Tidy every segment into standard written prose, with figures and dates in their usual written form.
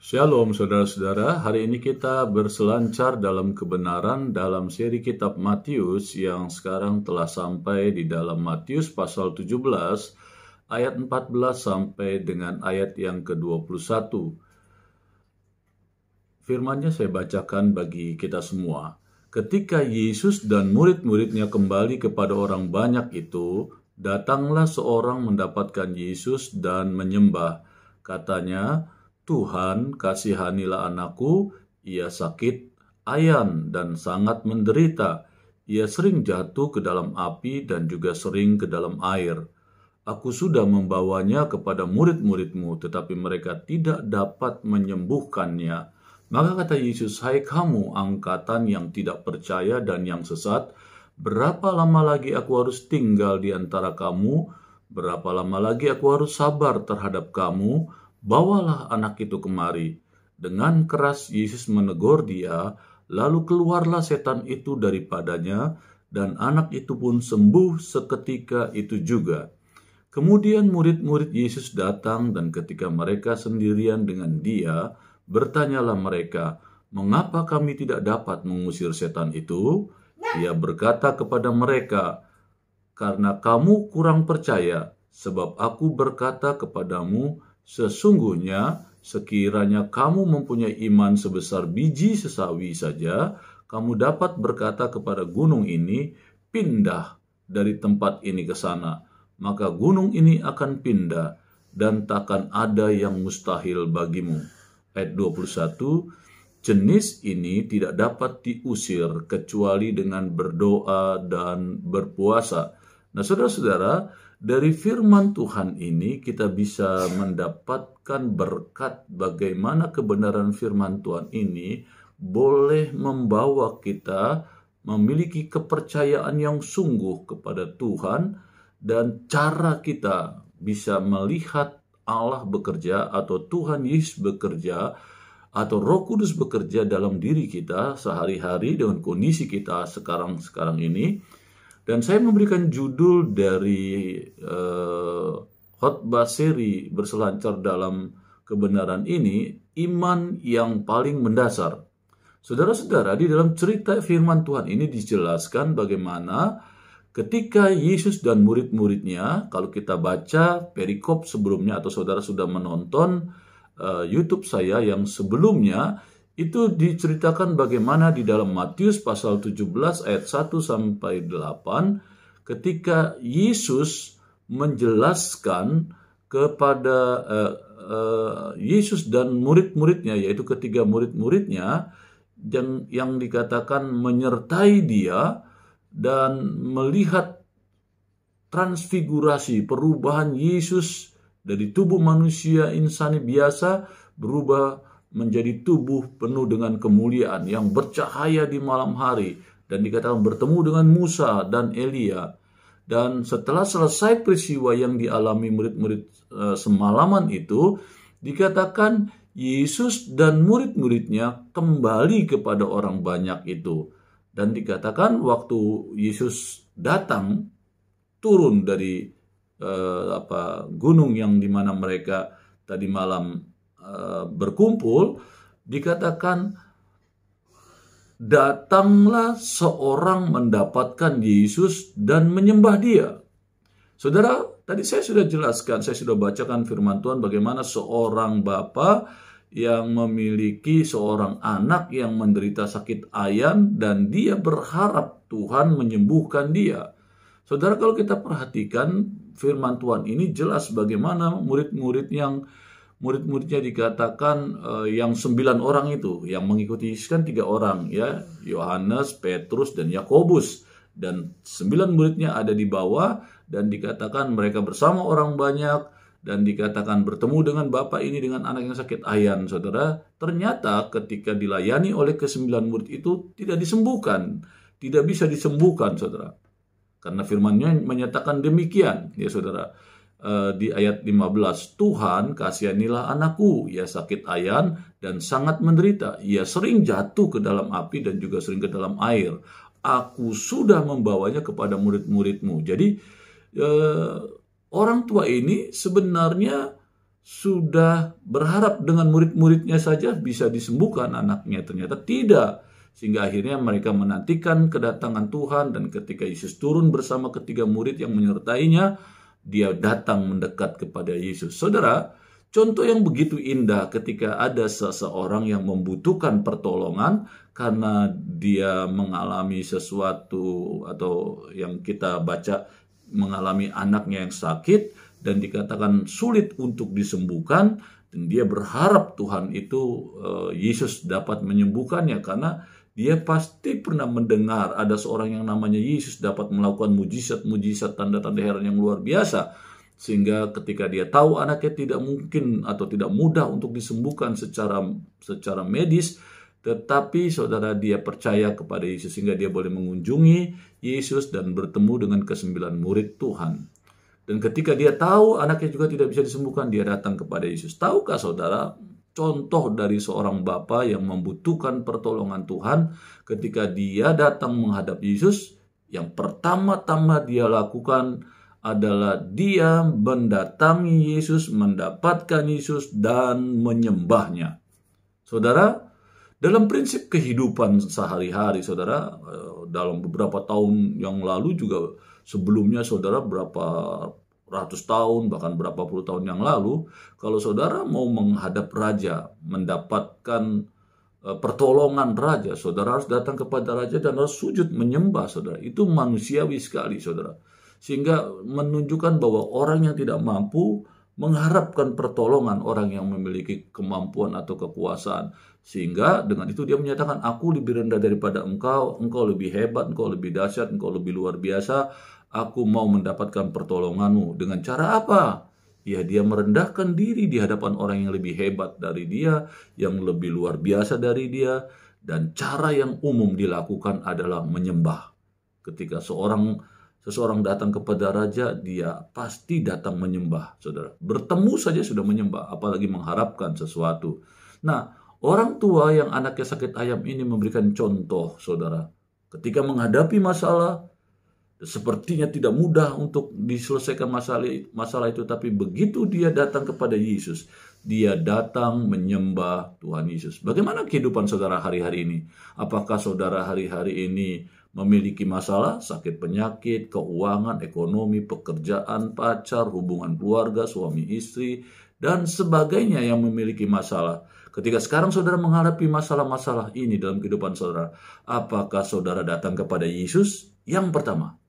Shalom saudara-saudara, hari ini kita berselancar dalam kebenaran dalam seri kitab Matius yang sekarang telah sampai di dalam Matius pasal 17 ayat 14 sampai dengan ayat yang ke-21. Firman-Nya saya bacakan bagi kita semua. Ketika Yesus dan murid-muridnya kembali kepada orang banyak itu, datanglah seorang mendapatkan Yesus dan menyembah. Katanya, Tuhan, kasihanilah anakku, ia sakit, ayan, dan sangat menderita. Ia sering jatuh ke dalam api dan juga sering ke dalam air. Aku sudah membawanya kepada murid-muridmu, tetapi mereka tidak dapat menyembuhkannya. Maka kata Yesus, hai kamu angkatan yang tidak percaya dan yang sesat, berapa lama lagi aku harus tinggal di antara kamu? Berapa lama lagi aku harus sabar terhadap kamu? Bawalah anak itu kemari. Dengan keras Yesus menegur dia, lalu keluarlah setan itu daripadanya, dan anak itu pun sembuh seketika itu juga. Kemudian murid-murid Yesus datang, dan ketika mereka sendirian dengan dia, bertanyalah mereka, mengapa kami tidak dapat mengusir setan itu? Ia berkata kepada mereka, karena kamu kurang percaya, sebab aku berkata kepadamu, sesungguhnya sekiranya kamu mempunyai iman sebesar biji sesawi saja, kamu dapat berkata kepada gunung ini, pindah dari tempat ini ke sana. Maka gunung ini akan pindah dan takkan ada yang mustahil bagimu. Ayat 21, jenis ini tidak dapat diusir kecuali dengan berdoa dan berpuasa. Nah, saudara-saudara, dari firman Tuhan ini kita bisa mendapatkan berkat bagaimana kebenaran firman Tuhan ini boleh membawa kita memiliki kepercayaan yang sungguh kepada Tuhan dan cara kita bisa melihat Allah bekerja atau Tuhan Yesus bekerja atau Roh Kudus bekerja dalam diri kita sehari-hari dengan kondisi kita sekarang ini. Dan saya memberikan judul dari khotbah seri berselancar dalam kebenaran ini, iman yang paling mendasar. Saudara-saudara, di dalam cerita firman Tuhan ini dijelaskan bagaimana ketika Yesus dan murid-muridnya, kalau kita baca perikop sebelumnya atau saudara sudah menonton YouTube saya yang sebelumnya, itu diceritakan bagaimana di dalam Matius pasal 17 ayat 1 sampai 8 ketika Yesus menjelaskan kepada Yesus dan murid-muridnya, yaitu ketiga murid-muridnya yang dikatakan menyertai dia dan melihat transfigurasi perubahan Yesus dari tubuh manusia insani biasa berubah menjadi tubuh penuh dengan kemuliaan yang bercahaya di malam hari, dan dikatakan bertemu dengan Musa dan Elia. Dan setelah selesai peristiwa yang dialami murid-murid semalaman itu, dikatakan Yesus dan murid-muridnya kembali kepada orang banyak itu. Dan dikatakan waktu Yesus datang turun dari gunung yang dimana mereka tadi malam berkumpul, dikatakan datanglah seorang mendapatkan Yesus dan menyembah dia. Saudara, tadi saya sudah jelaskan, saya sudah bacakan firman Tuhan bagaimana seorang bapa yang memiliki seorang anak yang menderita sakit ayan dan dia berharap Tuhan menyembuhkan dia. Saudara, kalau kita perhatikan firman Tuhan ini jelas bagaimana murid-muridnya dikatakan yang 9 orang itu, yang mengikuti Yesus kan 3 orang ya, Yohanes, Petrus, dan Yakobus. Dan 9 muridnya ada di bawah dan dikatakan mereka bersama orang banyak dan dikatakan bertemu dengan bapak ini dengan anak yang sakit ayan. Saudara, ternyata ketika dilayani oleh ke-9 murid itu tidak disembuhkan, tidak bisa disembuhkan, saudara. Karena firman-Nya menyatakan demikian, ya saudara. Di ayat 15, Tuhan kasihanilah anakku, ia sakit ayan dan sangat menderita, ia sering jatuh ke dalam api dan juga sering ke dalam air. Aku sudah membawanya kepada murid-muridmu. Jadi orang tua ini sebenarnya sudah berharap dengan murid-muridnya saja bisa disembuhkan anaknya, ternyata tidak. Sehingga akhirnya mereka menantikan kedatangan Tuhan, dan ketika Yesus turun bersama ketiga murid yang menyertainya, dia datang mendekat kepada Yesus. Saudara, contoh yang begitu indah ketika ada seseorang yang membutuhkan pertolongan karena dia mengalami sesuatu, atau yang kita baca mengalami anaknya yang sakit dan dikatakan sulit untuk disembuhkan, dan dia berharap Tuhan itu Yesus dapat menyembuhkannya, karena dia pasti pernah mendengar ada seorang yang namanya Yesus dapat melakukan mujizat-mujizat, tanda-tanda heran yang luar biasa. Sehingga ketika dia tahu anaknya tidak mungkin atau tidak mudah untuk disembuhkan secara medis, tetapi saudara, dia percaya kepada Yesus sehingga dia boleh mengunjungi Yesus dan bertemu dengan kesembilan murid Tuhan. Dan ketika dia tahu anaknya juga tidak bisa disembuhkan, dia datang kepada Yesus. Tahukah saudara, contoh dari seorang bapa yang membutuhkan pertolongan Tuhan, ketika dia datang menghadap Yesus, yang pertama-tama dia lakukan adalah dia mendatangi Yesus, mendapatkan Yesus, dan menyembahnya. Saudara, dalam prinsip kehidupan sehari-hari, saudara, dalam beberapa tahun yang lalu juga, sebelumnya saudara, berapa ratus tahun, bahkan berapa puluh tahun yang lalu, kalau saudara mau menghadap raja, mendapatkan pertolongan raja, saudara harus datang kepada raja dan harus sujud menyembah, saudara. Itu manusiawi sekali, saudara. Sehingga menunjukkan bahwa orang yang tidak mampu mengharapkan pertolongan orang yang memiliki kemampuan atau kekuasaan. Sehingga dengan itu dia menyatakan, aku lebih rendah daripada engkau, engkau lebih hebat, engkau lebih dahsyat, engkau lebih luar biasa, aku mau mendapatkan pertolonganmu. Dengan cara apa? Ya, dia merendahkan diri di hadapan orang yang lebih hebat dari dia, yang lebih luar biasa dari dia. Dan cara yang umum dilakukan adalah menyembah. Ketika seseorang datang kepada raja, dia pasti datang menyembah, saudara. Bertemu saja sudah menyembah, apalagi mengharapkan sesuatu. Nah, orang tua yang anaknya sakit ayam ini memberikan contoh, saudara. Ketika menghadapi masalah, sepertinya tidak mudah untuk diselesaikan masalah itu, tapi begitu dia datang kepada Yesus, dia datang menyembah Tuhan Yesus. Bagaimana kehidupan saudara hari-hari ini? Apakah saudara hari-hari ini memiliki masalah, sakit penyakit, keuangan, ekonomi, pekerjaan, pacar, hubungan keluarga, suami istri, dan sebagainya yang memiliki masalah? Ketika sekarang saudara menghadapi masalah-masalah ini dalam kehidupan saudara, apakah saudara datang kepada Yesus? Yang pertama.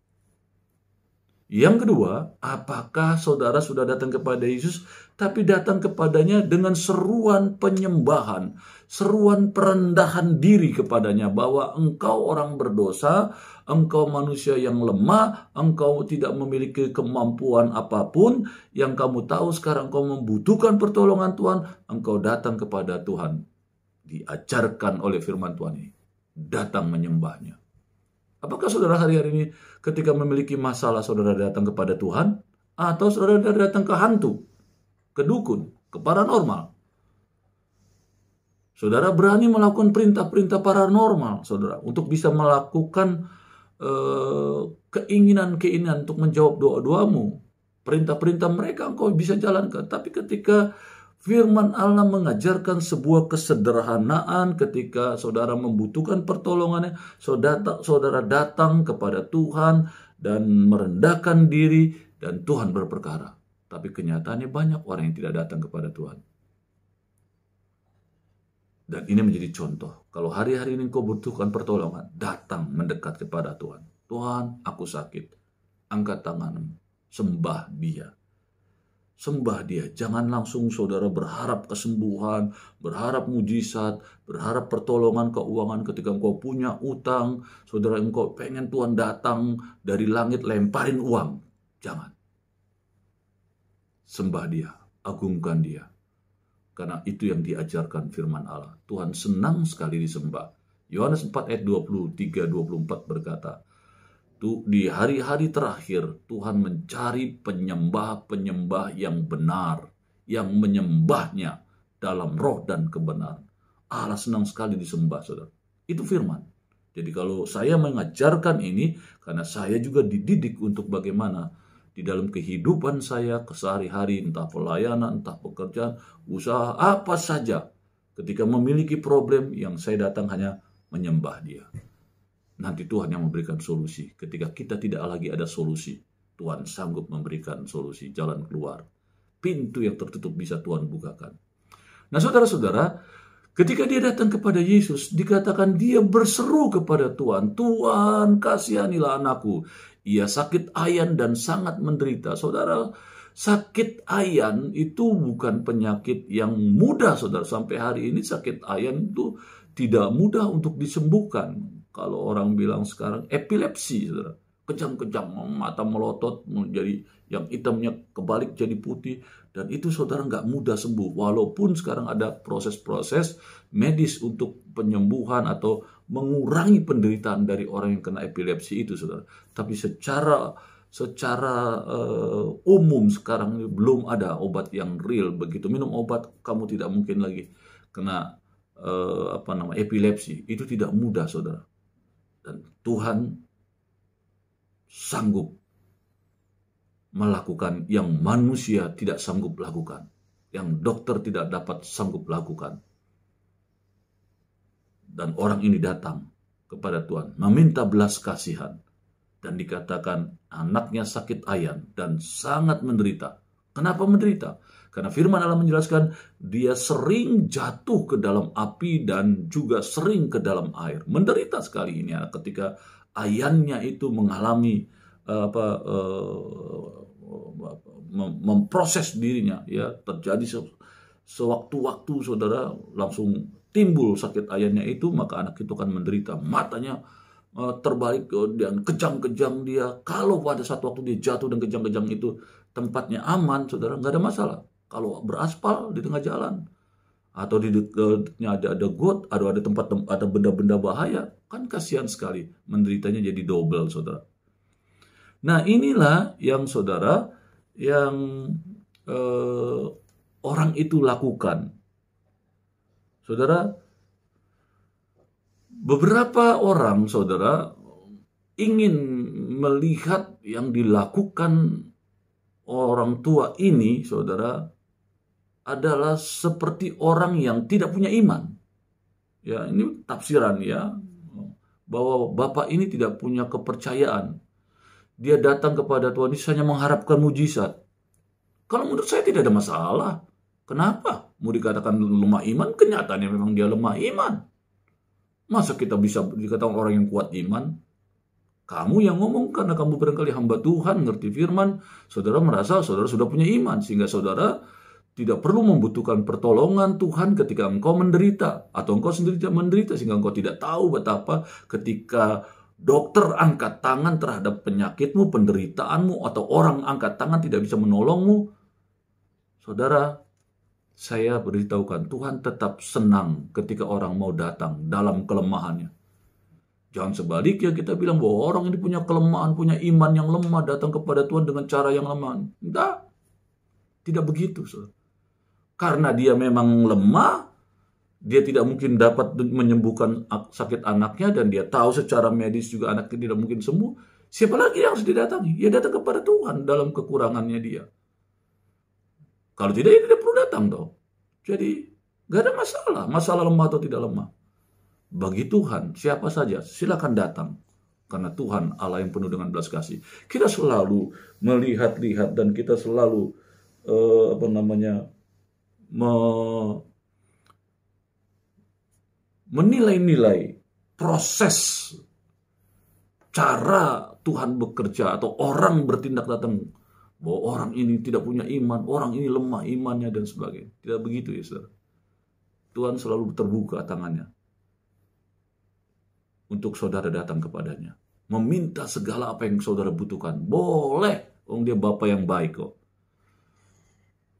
Yang kedua, apakah saudara sudah datang kepada Yesus, tapi datang kepadanya dengan seruan penyembahan, seruan perendahan diri kepadanya, bahwa engkau orang berdosa, engkau manusia yang lemah, engkau tidak memiliki kemampuan apapun, yang kamu tahu sekarang engkau membutuhkan pertolongan Tuhan, engkau datang kepada Tuhan. Diajarkan oleh firman Tuhan ini, datang menyembahnya. Apakah saudara hari-hari ini ketika memiliki masalah, saudara datang kepada Tuhan? Atau saudara datang ke hantu, ke dukun, ke paranormal? Saudara berani melakukan perintah-perintah paranormal, saudara, untuk bisa melakukan keinginan-keinginan untuk menjawab doa-doamu. Perintah-perintah mereka engkau bisa jalankan. Tapi ketika firman Allah mengajarkan sebuah kesederhanaan, ketika saudara membutuhkan pertolongannya, saudara datang kepada Tuhan dan merendahkan diri, dan Tuhan berperkara. Tapi kenyataannya banyak orang yang tidak datang kepada Tuhan. Dan ini menjadi contoh. Kalau hari-hari ini kau butuhkan pertolongan, datang mendekat kepada Tuhan. Tuhan, aku sakit. Angkat tanganmu, sembah Dia. Sembah Dia. Jangan langsung saudara berharap kesembuhan, berharap mujizat, berharap pertolongan keuangan ketika engkau punya utang. Saudara, engkau pengen Tuhan datang dari langit lemparin uang. Jangan. Sembah Dia, agungkan Dia. Karena itu yang diajarkan firman Allah. Tuhan senang sekali disembah. Yohanes 4 ayat 23-24 berkata, di hari-hari terakhir Tuhan mencari penyembah-penyembah yang benar, yang menyembahnya dalam roh dan kebenaran. Allah senang sekali disembah, saudara. Itu firman. Jadi kalau saya mengajarkan ini, karena saya juga dididik untuk bagaimana di dalam kehidupan saya sehari-hari, entah pelayanan, entah pekerjaan, usaha, apa saja. Ketika memiliki problem, yang saya datang hanya menyembah Dia. Nanti Tuhan yang memberikan solusi. Ketika kita tidak lagi ada solusi, Tuhan sanggup memberikan solusi, jalan keluar. Pintu yang tertutup bisa Tuhan bukakan. Nah, saudara-saudara, ketika dia datang kepada Yesus, dikatakan dia berseru kepada Tuhan, "Tuhan, kasihanilah anakku. Ia sakit ayan dan sangat menderita." Saudara, sakit ayan itu bukan penyakit yang mudah, saudara. Sampai hari ini sakit ayan itu tidak mudah untuk disembuhkan. Kalau orang bilang sekarang epilepsi, saudara. Kejang-kejang, mata melotot, menjadi yang hitamnya kebalik jadi putih. Dan itu saudara nggak mudah sembuh. Walaupun sekarang ada proses-proses medis untuk penyembuhan atau mengurangi penderitaan dari orang yang kena epilepsi itu, saudara. Tapi secara umum sekarang ini belum ada obat yang real. Begitu minum obat, kamu tidak mungkin lagi kena epilepsi. Itu tidak mudah, saudara. Dan Tuhan sanggup melakukan yang manusia tidak sanggup lakukan, yang dokter tidak dapat sanggup lakukan. Dan orang ini datang kepada Tuhan, meminta belas kasihan, dan dikatakan anaknya sakit ayan dan sangat menderita. Kenapa menderita? Karena firman Allah menjelaskan dia sering jatuh ke dalam api dan juga sering ke dalam air. Menderita sekali ini ketika ayannya itu mengalami memproses dirinya, ya, terjadi sewaktu-waktu, saudara, langsung timbul sakit ayannya itu, maka anak itu akan menderita. Matanya terbalik dan kejang-kejang dia. Kalau pada saat waktu dia jatuh dan kejang-kejang itu tempatnya aman, saudara, nggak ada masalah. Kalau beraspal di tengah jalan, atau di dekatnya ada got, ada tempat ada benda-benda bahaya, kan kasihan sekali, menderitanya jadi double, saudara. Nah, inilah yang saudara, yang orang itu lakukan. Saudara, beberapa orang, saudara, ingin melihat yang dilakukan orang tua ini, saudara, adalah seperti orang yang tidak punya iman. Ya, ini tafsiran, ya, bahwa bapak ini tidak punya kepercayaan. Dia datang kepada Tuhan Yesus hanya mengharapkan mujizat. Kalau menurut saya tidak ada masalah. Kenapa? Mau dikatakan lemah iman, kenyataannya memang dia lemah iman. Masa kita bisa dikatakan orang yang kuat iman? Kamu yang ngomong karena kamu barangkali hamba Tuhan, ngerti firman, saudara merasa saudara sudah punya iman, sehingga saudara tidak perlu membutuhkan pertolongan Tuhan ketika engkau menderita, atau engkau sendiri menderita, sehingga engkau tidak tahu betapa ketika dokter angkat tangan terhadap penyakitmu, penderitaanmu, atau orang angkat tangan tidak bisa menolongmu. Saudara, saya beritahukan, Tuhan tetap senang ketika orang mau datang dalam kelemahannya. Jangan sebaliknya kita bilang bahwa orang ini punya kelemahan, punya iman yang lemah, datang kepada Tuhan dengan cara yang lemah. Tidak begitu, saudara. Karena dia memang lemah, dia tidak mungkin dapat menyembuhkan sakit anaknya, dan dia tahu secara medis juga anaknya tidak mungkin sembuh. Siapa lagi yang harus didatangi? Ya datang kepada Tuhan dalam kekurangannya dia. Kalau tidak, dia tidak perlu datang toh. Jadi gak ada masalah lemah atau tidak lemah. Bagi Tuhan, siapa saja silakan datang. Karena Tuhan Allah yang penuh dengan belas kasih. Kita selalu melihat-lihat dan kita selalu menilai-nilai proses cara Tuhan bekerja atau orang bertindak datang, bahwa orang ini tidak punya iman, orang ini lemah imannya dan sebagainya. Tidak begitu, ya saudara. Tuhan selalu terbuka tangannya untuk saudara datang kepadanya, meminta segala apa yang saudara butuhkan. Boleh, dia Bapa yang baik kok.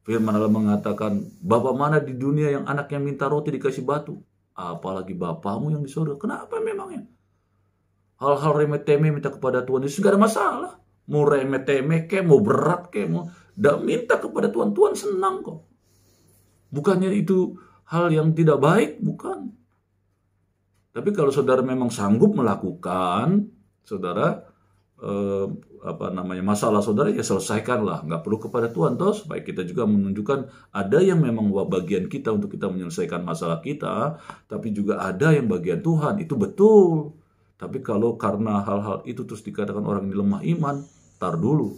Firman Allah mengatakan, Bapa mana di dunia yang anaknya minta roti dikasih batu? Apalagi Bapamu yang di surga. Kenapa memangnya? Hal-hal remeh-temeh minta kepada Tuhan Yesus, gak ada masalah. Mau remeh-temeh ke, mau berat ke, mau minta kepada Tuhan, Tuhan senang kok. Bukannya itu hal yang tidak baik, bukan. Tapi kalau saudara memang sanggup melakukan, saudara masalah saudara, ya selesaikanlah, nggak perlu kepada Tuhan toh, supaya kita juga menunjukkan ada yang memang bagian kita untuk kita menyelesaikan masalah kita, tapi juga ada yang bagian Tuhan, itu betul. Tapi kalau karena hal-hal itu terus dikatakan orang ini lemah iman, tar dulu.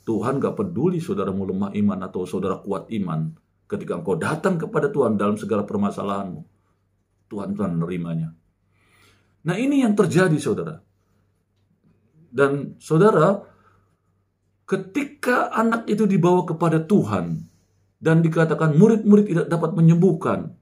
Tuhan nggak peduli saudaramu lemah iman atau saudara kuat iman. Ketika engkau datang kepada Tuhan dalam segala permasalahanmu, Tuhan menerimanya. Nah, ini yang terjadi saudara. Dan saudara, ketika anak itu dibawa kepada Tuhan dan dikatakan murid-murid tidak dapat menyembuhkan,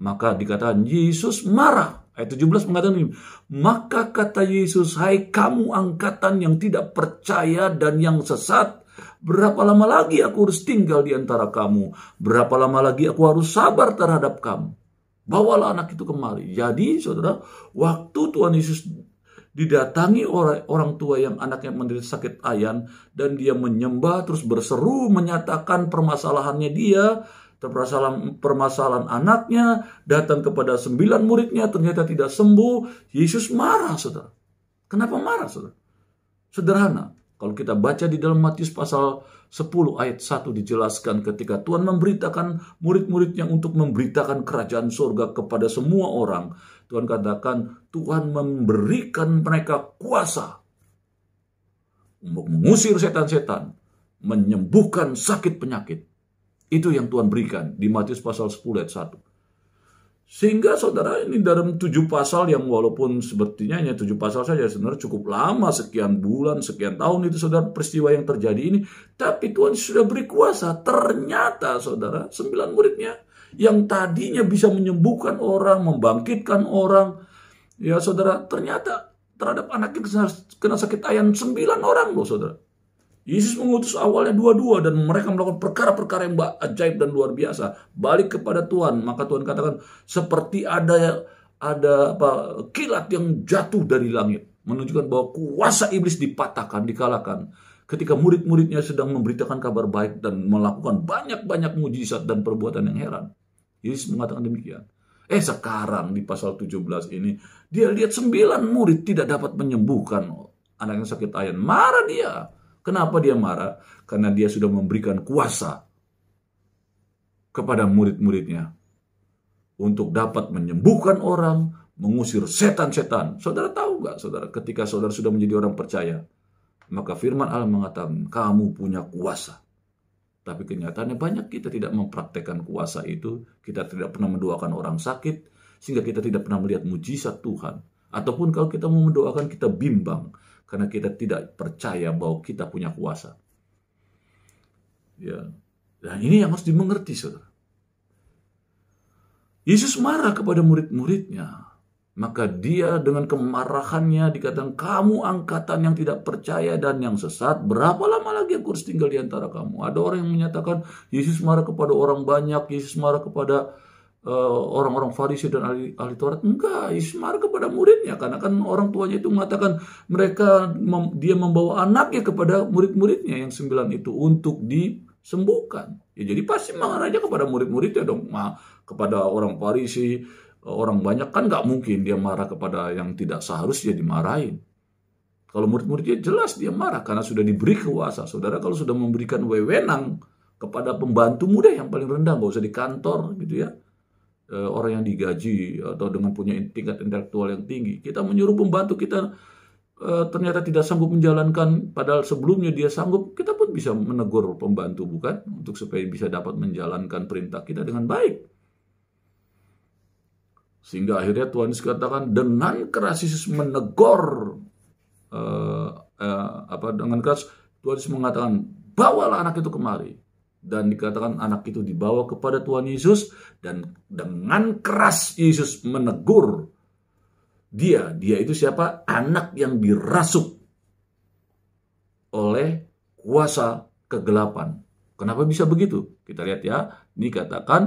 maka dikatakan Yesus marah. Ayat 17 mengatakan ini, maka kata Yesus, hai kamu angkatan yang tidak percaya dan yang sesat, berapa lama lagi aku harus tinggal di antara kamu? Berapa lama lagi aku harus sabar terhadap kamu? Bawalah anak itu kemari. Jadi saudara, waktu Tuhan Yesus didatangi orang tua yang anaknya menderita sakit ayan, dan dia menyembah terus berseru menyatakan permasalahannya dia, permasalahan anaknya, datang kepada 9 muridnya ternyata tidak sembuh. Yesus marah saudara. Kenapa marah saudara? Sederhana. Kalau kita baca di dalam Matius pasal 10 ayat 1 dijelaskan ketika Tuhan memberitakan murid-muridnya untuk memberitakan kerajaan surga kepada semua orang. Tuhan katakan Tuhan memberikan mereka kuasa untuk mengusir setan-setan, menyembuhkan sakit penyakit. Itu yang Tuhan berikan di Matius pasal 10 ayat 1. Sehingga saudara, ini dalam 7 pasal yang walaupun sepertinya hanya 7 pasal saja, sebenarnya cukup lama, sekian bulan, sekian tahun itu saudara peristiwa yang terjadi ini. Tapi Tuhan sudah beri kuasa. Ternyata saudara, 9 muridnya yang tadinya bisa menyembuhkan orang, membangkitkan orang, ya saudara, ternyata terhadap anak yang kena sakit ayan 9 orang loh saudara. Yesus mengutus awalnya 22 dan mereka melakukan perkara-perkara yang ajaib dan luar biasa. Balik kepada Tuhan, maka Tuhan katakan seperti ada kilat yang jatuh dari langit, menunjukkan bahwa kuasa iblis dipatahkan, dikalahkan. Ketika murid-muridnya sedang memberitakan kabar baik dan melakukan banyak-banyak mujizat dan perbuatan yang heran. Yesus mengatakan demikian. Sekarang di pasal 17 ini, dia lihat 9 murid tidak dapat menyembuhkan anak yang sakit ayan. Marah dia. Kenapa dia marah? Karena dia sudah memberikan kuasa kepada murid-muridnya untuk dapat menyembuhkan orang, mengusir setan-setan. Saudara tahu nggak, saudara, ketika saudara sudah menjadi orang percaya, maka firman Allah mengatakan, kamu punya kuasa. Tapi kenyataannya banyak kita tidak mempraktekkan kuasa itu, kita tidak pernah mendoakan orang sakit, sehingga kita tidak pernah melihat mujizat Tuhan. Ataupun kalau kita mau mendoakan, kita bimbang, karena kita tidak percaya bahwa kita punya kuasa. Ya. Dan ini yang harus dimengerti, saudara. Yesus marah kepada murid-muridnya. Maka dia dengan kemarahannya dikatakan, kamu angkatan yang tidak percaya dan yang sesat, berapa lama lagi aku harus tinggal di antara kamu? Ada orang yang menyatakan, Yesus marah kepada orang banyak, Yesus marah kepada orang-orang Farisi dan ahli Taurat. Enggak, Yesus marah kepada muridnya, karena kan orang tuanya itu mengatakan dia membawa anaknya kepada murid-muridnya yang 9 itu untuk disembuhkan. Ya, jadi pasti marahnya kepada murid-muridnya dong, kepada orang Farisi, orang banyak kan nggak mungkin dia marah kepada yang tidak seharusnya dimarahin. Kalau murid-muridnya jelas dia marah karena sudah diberi kuasa. Saudara kalau sudah memberikan wewenang kepada pembantu muda yang paling rendah, nggak usah di kantor gitu ya, orang yang digaji atau dengan punya tingkat intelektual yang tinggi, kita menyuruh pembantu kita ternyata tidak sanggup menjalankan, padahal sebelumnya dia sanggup, kita pun bisa menegur pembantu, bukan? Untuk supaya bisa dapat menjalankan perintah kita dengan baik. Sehingga akhirnya Tuhan Yesus katakan dengan keras Yesus menegur, dengan keras Tuhan Yesus mengatakan, bawalah anak itu kemari. Dan dikatakan anak itu dibawa kepada Tuhan Yesus, dan dengan keras Yesus menegur dia. Dia itu siapa? Anak yang dirasuk oleh kuasa kegelapan. Kenapa bisa begitu? Kita lihat ya, dikatakan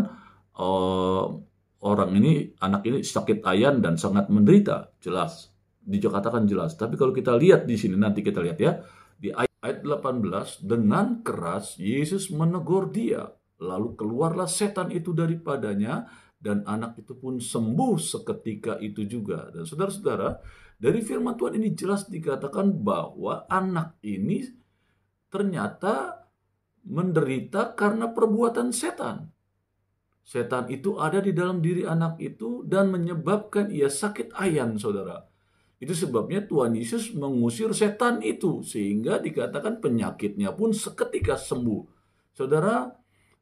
anak ini sakit ayan dan sangat menderita, jelas. Dikatakan jelas. Tapi kalau kita lihat di sini, nanti kita lihat ya, di ayat 18, dengan keras Yesus menegur dia. Lalu keluarlah setan itu daripadanya, dan anak itu pun sembuh seketika itu juga. Dan saudara-saudara, dari firman Tuhan ini jelas dikatakan bahwa anak ini ternyata menderita karena perbuatan setan. Setan itu ada di dalam diri anak itu dan menyebabkan ia sakit ayan, saudara. Itu sebabnya Tuhan Yesus mengusir setan itu, sehingga dikatakan penyakitnya pun seketika sembuh. Saudara,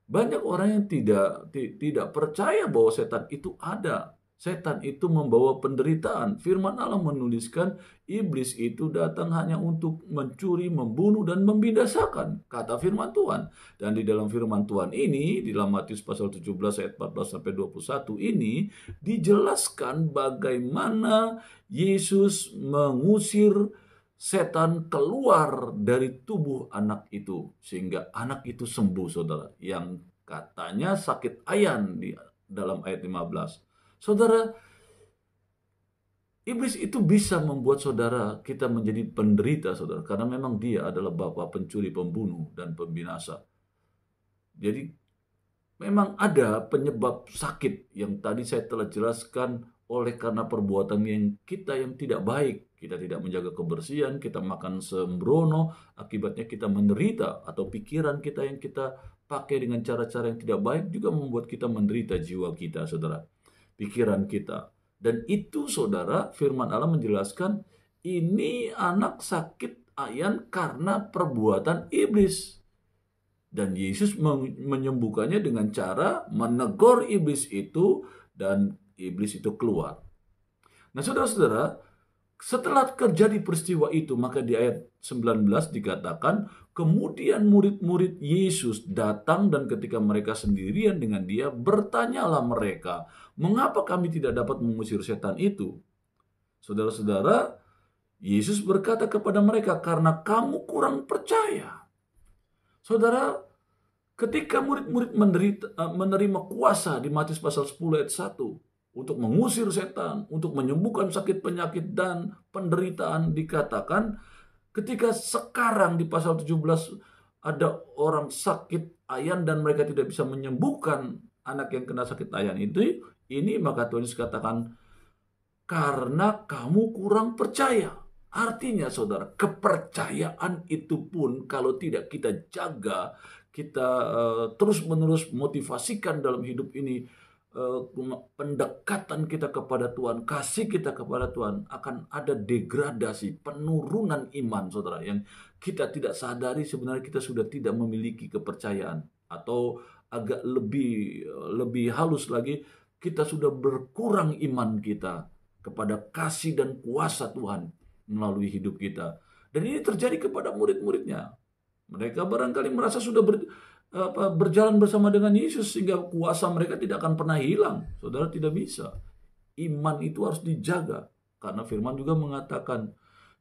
banyak orang yang tidak percaya bahwa setan itu ada. Setan itu membawa penderitaan. Firman Allah menuliskan iblis itu datang hanya untuk mencuri, membunuh, dan membinasakan. Kata firman Tuhan. Dan di dalam firman Tuhan ini, di dalam Matius pasal 17 ayat 14-21 ini, dijelaskan bagaimana Yesus mengusir setan keluar dari tubuh anak itu. Sehingga anak itu sembuh, saudara. Yang katanya sakit ayan di dalam ayat 15. Saudara, iblis itu bisa membuat saudara kita menjadi penderita, saudara. Karena memang dia adalah bapa pencuri, pembunuh, dan pembinasa. Jadi, memang ada penyebab sakit yang tadi saya telah jelaskan oleh karena perbuatan yang tidak baik. Kita tidak menjaga kebersihan, kita makan sembrono, akibatnya kita menderita. Atau pikiran kita yang kita pakai dengan cara-cara yang tidak baik juga membuat kita menderita jiwa kita, saudara. Pikiran kita. Dan itu, saudara, firman Allah menjelaskan ini anak sakit ayan karena perbuatan iblis. Dan Yesus menyembuhkannya dengan cara menegur iblis itu dan iblis itu keluar. Nah, saudara-saudara, setelah terjadi peristiwa itu, maka di ayat 19 dikatakan, kemudian murid-murid Yesus datang dan ketika mereka sendirian dengan dia, bertanyalah mereka, mengapa kami tidak dapat mengusir setan itu? Saudara-saudara, Yesus berkata kepada mereka, karena kamu kurang percaya. Saudara, ketika murid-murid menerima kuasa di Matius pasal 10 ayat 1, untuk mengusir setan, untuk menyembuhkan sakit penyakit dan penderitaan, dikatakan ketika sekarang di pasal 17 ada orang sakit ayan dan mereka tidak bisa menyembuhkan anak yang kena sakit ayan itu, ini maka Tuhan Yesus katakan, karena kamu kurang percaya. Artinya, saudara, kepercayaan itu pun kalau tidak kita jaga, kita terus-menerus motivasikan dalam hidup ini, pendekatan kita kepada Tuhan, kasih kita kepada Tuhan, akan ada degradasi, penurunan iman, saudara, yang kita tidak sadari sebenarnya kita sudah tidak memiliki kepercayaan. Atau agak lebih halus lagi, kita sudah berkurang iman kita kepada kasih dan kuasa Tuhan melalui hidup kita. Dan ini terjadi kepada murid-muridnya. Mereka barangkali merasa sudah berjalan bersama dengan Yesus sehingga kuasa mereka tidak akan pernah hilang. Saudara, tidak bisa. Iman itu harus dijaga. Karena firman juga mengatakan,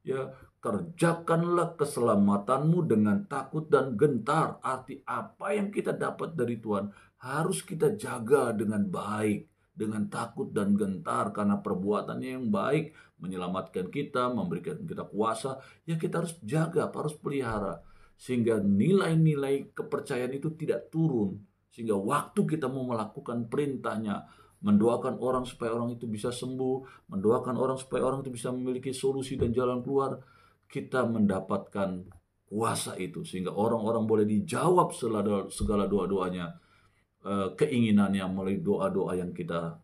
ya, kerjakanlah keselamatanmu dengan takut dan gentar. Arti apa yang kita dapat dari Tuhan harus kita jaga dengan baik, dengan takut dan gentar, karena perbuatannya yang baik menyelamatkan kita, memberikan kita kuasa. Ya, kita harus jaga, harus pelihara, sehingga nilai-nilai kepercayaan itu tidak turun. Sehingga waktu kita mau melakukan perintahnya, mendoakan orang supaya orang itu bisa sembuh, mendoakan orang supaya orang itu bisa memiliki solusi dan jalan keluar, kita mendapatkan kuasa itu. Sehingga orang-orang boleh dijawab segala doa-doanya, keinginannya melalui doa-doa yang kita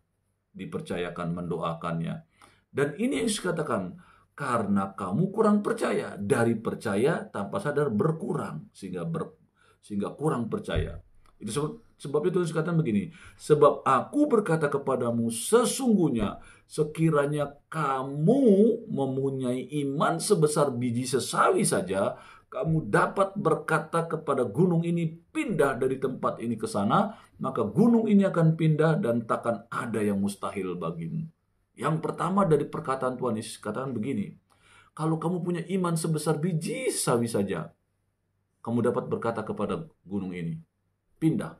dipercayakan mendoakannya. Dan ini yang dikatakan, karena kamu kurang percaya. Dari percaya tanpa sadar berkurang, sehingga kurang percaya. Itu sebab itu dikatakan begini, sebab aku berkata kepadamu, sesungguhnya sekiranya kamu mempunyai iman sebesar biji sesawi saja, kamu dapat berkata kepada gunung ini, pindah dari tempat ini ke sana, maka gunung ini akan pindah dan takkan ada yang mustahil bagimu. Yang pertama dari perkataan Tuhan Yesus katakan begini, kalau kamu punya iman sebesar biji sawi saja, kamu dapat berkata kepada gunung ini, pindah.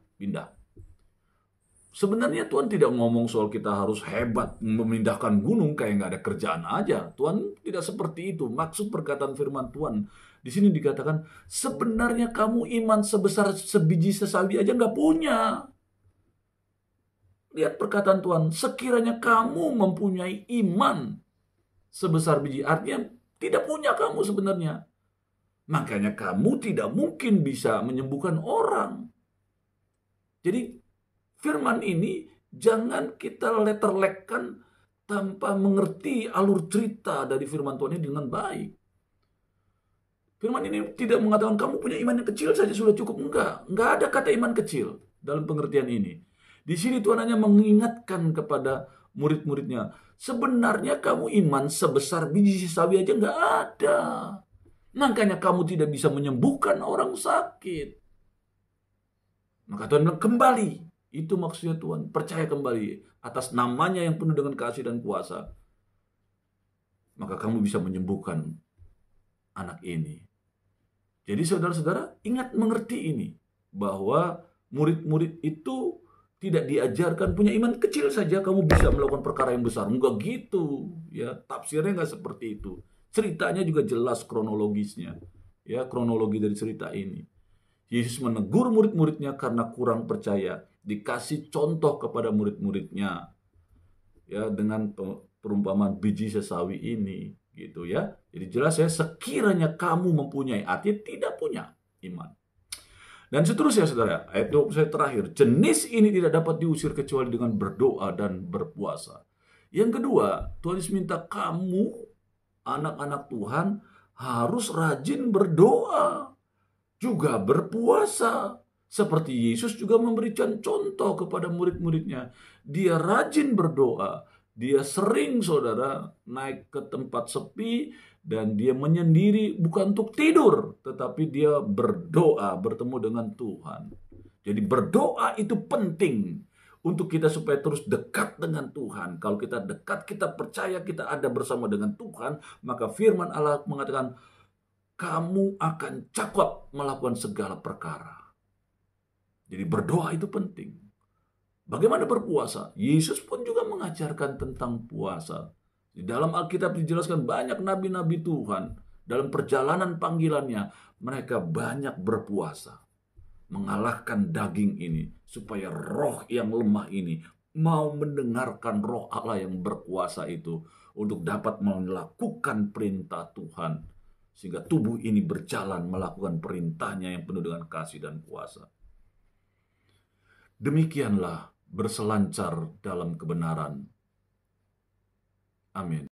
Sebenarnya Tuhan tidak ngomong soal kita harus hebat memindahkan gunung kayak nggak ada kerjaan aja. Tuhan tidak seperti itu. Maksud perkataan firman Tuhan di sini dikatakan, sebenarnya kamu iman sebesar sebiji sesawi aja nggak punya. Lihat perkataan Tuhan, sekiranya kamu mempunyai iman sebesar biji, artinya tidak punya kamu sebenarnya. Makanya kamu tidak mungkin bisa menyembuhkan orang. Jadi firman ini jangan kita letterlekkan tanpa mengerti alur cerita dari firman Tuhan ini dengan baik. Firman ini tidak mengatakan kamu punya iman yang kecil saja sudah cukup. Enggak ada kata iman kecil dalam pengertian ini. Di sini Tuhan hanya mengingatkan kepada murid-muridnya, sebenarnya kamu iman sebesar biji sawi aja enggak ada. Makanya kamu tidak bisa menyembuhkan orang sakit. Maka Tuhan bilang kembali. Itu maksudnya Tuhan. Percaya kembali atas namanya yang penuh dengan kasih dan kuasa. Maka kamu bisa menyembuhkan anak ini. Jadi saudara-saudara ingat mengerti ini. Bahwa murid-murid itu tidak diajarkan punya iman kecil saja kamu bisa melakukan perkara yang besar. Enggak gitu. Ya, tafsirnya enggak seperti itu. Ceritanya juga jelas kronologisnya. Ya, kronologi dari cerita ini. Yesus menegur murid-muridnya karena kurang percaya. Dikasih contoh kepada murid-muridnya. Ya, dengan perumpamaan biji sesawi ini. Gitu ya. Jadi jelas ya, sekiranya kamu mempunyai, artinya tidak punya iman. Dan seterusnya saudara, ayat 20 terakhir. Jenis ini tidak dapat diusir kecuali dengan berdoa dan berpuasa. Yang kedua, Tuhan Yesus minta kamu, anak-anak Tuhan, harus rajin berdoa. Juga berpuasa. Seperti Yesus juga memberikan contoh kepada murid-muridnya. Dia rajin berdoa. Dia sering, saudara, naik ke tempat sepi dan dia menyendiri bukan untuk tidur, tetapi dia berdoa, bertemu dengan Tuhan. Jadi berdoa itu penting untuk kita supaya terus dekat dengan Tuhan. Kalau kita dekat, kita percaya kita ada bersama dengan Tuhan, maka firman Allah mengatakan, kamu akan cakap melakukan segala perkara. Jadi berdoa itu penting. Bagaimana berpuasa? Yesus pun juga mengajarkan tentang puasa. Di dalam Alkitab dijelaskan banyak nabi-nabi Tuhan. Dalam perjalanan panggilannya, mereka banyak berpuasa. Mengalahkan daging ini. Supaya roh yang lemah ini mau mendengarkan roh Allah yang berkuasa itu. Untuk dapat melakukan perintah Tuhan. Sehingga tubuh ini berjalan melakukan perintahnya yang penuh dengan kasih dan kuasa. Demikianlah berselancar dalam kebenaran. Amin.